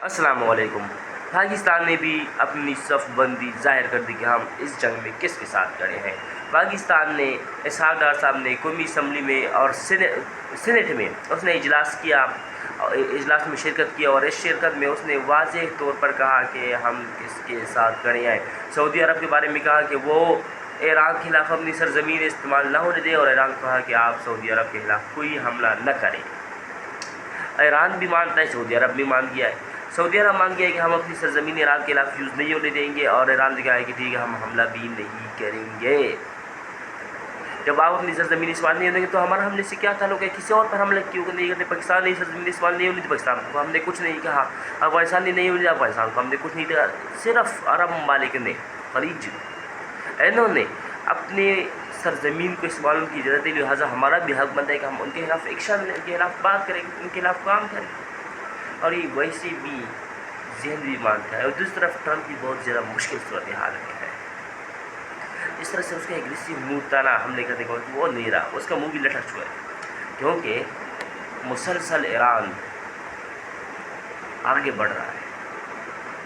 السلام علیکم۔ پاکستان نے بھی اپنی صف بندی ظاہر کر دی کہ ہم اس جنگ میں کس کے ساتھ کھڑے ہیں۔ پاکستان نے اسحاق ڈار صاحب نے قومی اسمبلی میں اور سینٹ میں اس نے اجلاس میں شرکت کی، اور اس شرکت میں اس نے واضح طور پر کہا کہ ہم کس کے ساتھ کھڑے ہیں۔ سعودی عرب کے بارے میں کہا کہ وہ ایران کے خلاف اپنی سرزمین استعمال نہ ہونے دے، اور ایران کو کہا کہ آپ سعودی عرب کے خلاف کوئی حملہ نہ کریں۔ ایران بھی مانتا ہے، سعودی عرب بھی مان گیا ہے۔ سعودی عرب مان گیا ہے کہ ہم اپنی سرزمین ایران کے خلاف یوز نہیں ہونے دیں گے، اور ایران نے کہا ہے کہ ٹھیک ہے ہم حملہ بھی نہیں کریں گے۔ جب آپ اپنی سرزمین استعمال نہیں ہونے دیں گے تو ہمارا حملے سے کیا تعلق ہے؟ کسی اور پر حملہ کیوں نہیں کرتے؟ پاکستان نے سرزمین استعمال نہیں ہونے دی، پاکستان کو ہم نے کچھ نہیں کہا۔ افغانستان نے نہیں ہونے دیا، افغانستان کو ہم نے کچھ نہیں کہا۔ صرف عرب ممالک نے، خلیج، انہوں نے اپنے سرزمین کو استعمال کی اجازت دی، لہٰذا ہمارا بھی حق بنتا ہے کہ ہم ان کے خلاف ایکشن لیں، ان کے خلاف بات کریں، ان کے خلاف کام کریں۔ اور یہ ویسے بھی ذہن بھی مانتا ہے، اور دوسری طرف ٹرمپ کی بہت زیادہ مشکل صورتحال میں ہے۔ اس طرح سے اس کا اگریسو منہ تانا حملے کرنے کا وہ نہیں رہا، اس کا منہ بھی لٹک چکا ہے، کیونکہ مسلسل ایران آگے بڑھ رہا ہے،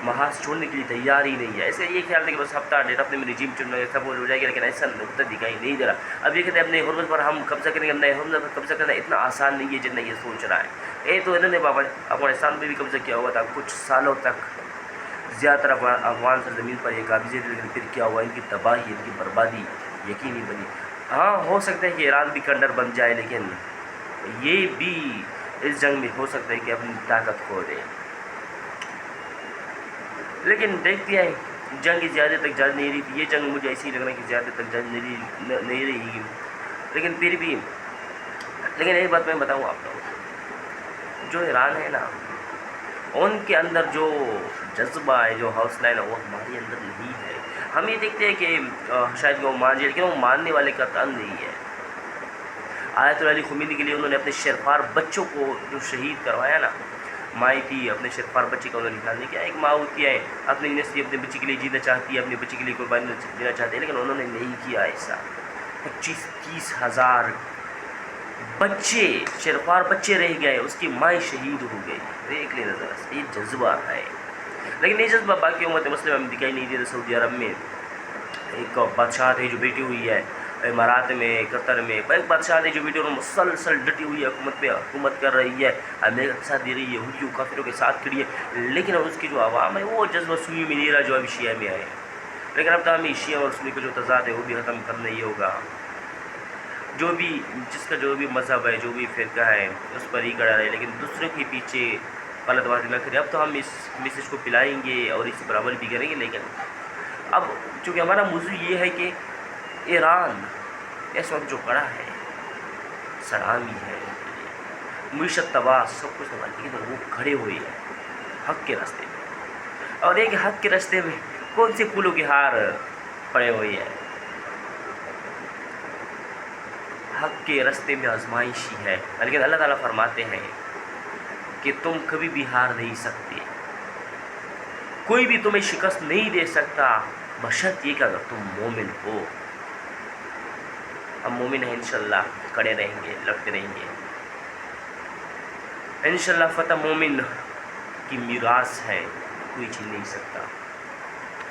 محاذ چھوڑنے کے لیے تیار ہی نہیں ہے۔ ایسے یہ خیال تھا کہ بس ہفتہ ڈیڑھ ہفتے میں رجیم چننا ہے، سب ہو جائے گا، لیکن ایسا نقطہ دکھائی نہیں دے رہا۔ اب یہ کہتے ہیں اپنے حرمت پر ہم قبضہ کریں گے، نئے حرمت پر قبضہ کرنا اتنا آسان نہیں ہے جتنا یہ سوچ رہا ہے۔ تو انہوں نے افغانستان میں بھی قبضہ کیا ہوا تھا کچھ سالوں تک، زیادہ تر افغان سرزمین پر یہ قابضے تھے، لیکن پھر کیا ہوا، ان کی تباہی، ان کی بربادی یقینی بنی۔ ہاں ہو سکتا ہے کہ ایران بھی کنڈر بن جائے، لیکن یہ بھی اس جنگ میں ہو سکتا ہے کہ اپنی طاقت کھو دے۔ لیکن دیکھتے ہیں جنگ زیادہ تک جاری نہیں رہی تھی، یہ جنگ مجھے ایسے ہی لگ رہا ہے کہ زیادہ تک جاری نہیں رہے گی، لیکن پھر بھی ایک بات میں بتاؤں آپ کو، جو ایران ہے نا، ان کے اندر جو جذبہ ہے، جو حوصلہ ہے نا، وہ ہمارے اندر نہیں ہے۔ ہم یہ دیکھتے ہیں کہ شاید وہ مان جائے، لیکن وہ ماننے والے کا تن نہیں ہے۔ آیت اللہ علی خمینی کے لیے انہوں نے اپنے شیرخوار بچوں کو جو شہید کروایا نا، مائی تھی اپنے شیرخوار بچے کا انہوں نے نکال نہیں کیا۔ ایک ماں ہوتی ہے اپنی نسلی اپنے بچے کے لیے جینا چاہتی ہے، اپنے بچے کے لیے قربانی دینا چاہتی ہے، لیکن انہوں نے نہیں کیا ایسا۔ 25-30 ہزار بچے، شیرخوار بچے رہ گئے، اس کی مائیں شہید ہو گئی۔ دیکھ لیں نظر سے، یہ جذبہ ہے، لیکن یہ جذبہ باقی امت مسلمہ میں دکھائی نہیں دیتا۔ سعودی عرب میں ایک بادشاہ ہے جو بیٹی ہوئی ہے، امارات میں، قطر میں ایک بادشاہ ہے جو بیٹی اور مسلسل ڈٹی ہوئی ہے، حکومت پہ حکومت کر رہی ہے، امریکہ کے ساتھ دے رہی ہے، حوثیوں کافروں کے ساتھ کھڑی ہے، لیکن اس کی جو عوام ہے وہ جذبہ سنی میں نہیں رہا جو ابھی شیعہ میں آئے۔ لیکن اب تو ہمیں شیعہ اور سنی کا جو تضاد ہے وہ بھی ختم کرنا ہی ہوگا۔ جس کا جو بھی مذہب ہے، جو بھی فرقہ ہے، اس پر ہی کھڑا رہے، لیکن دوسروں کے پیچھے غلط بات نہ کرے۔ اب تو ہم اس میسیج کو پلائیں گے اور اس پر عمل بھی کریں گے، لیکن اب چونکہ ہمارا موضوع یہ ہے کہ ایران اس وقت جو کھڑا ہے، سلامی ہے، معیشت تباہ، سب کچھ تباہ، لیکن وہ کھڑے ہوئے ہیں حق کے راستے میں، اور ایک حق کے راستے میں کون سے پھولوں کے ہار پڑے ہوئے ہیں؟ حق کے راستے میں آزمائشی ہے، لیکن اللہ تعالیٰ فرماتے ہیں کہ تم کبھی بھی ہار نہیں سکتے، کوئی بھی تمہیں شکست نہیں دے سکتا، بشرط یہ کہ اگر تم مومن ہو۔ ہم مومن ہیں، انشاءاللہ کھڑے رہیں گے، لڑتے رہیں گے، انشاءاللہ فتح مومن کی میراث ہے، کوئی چھین نہیں سکتا۔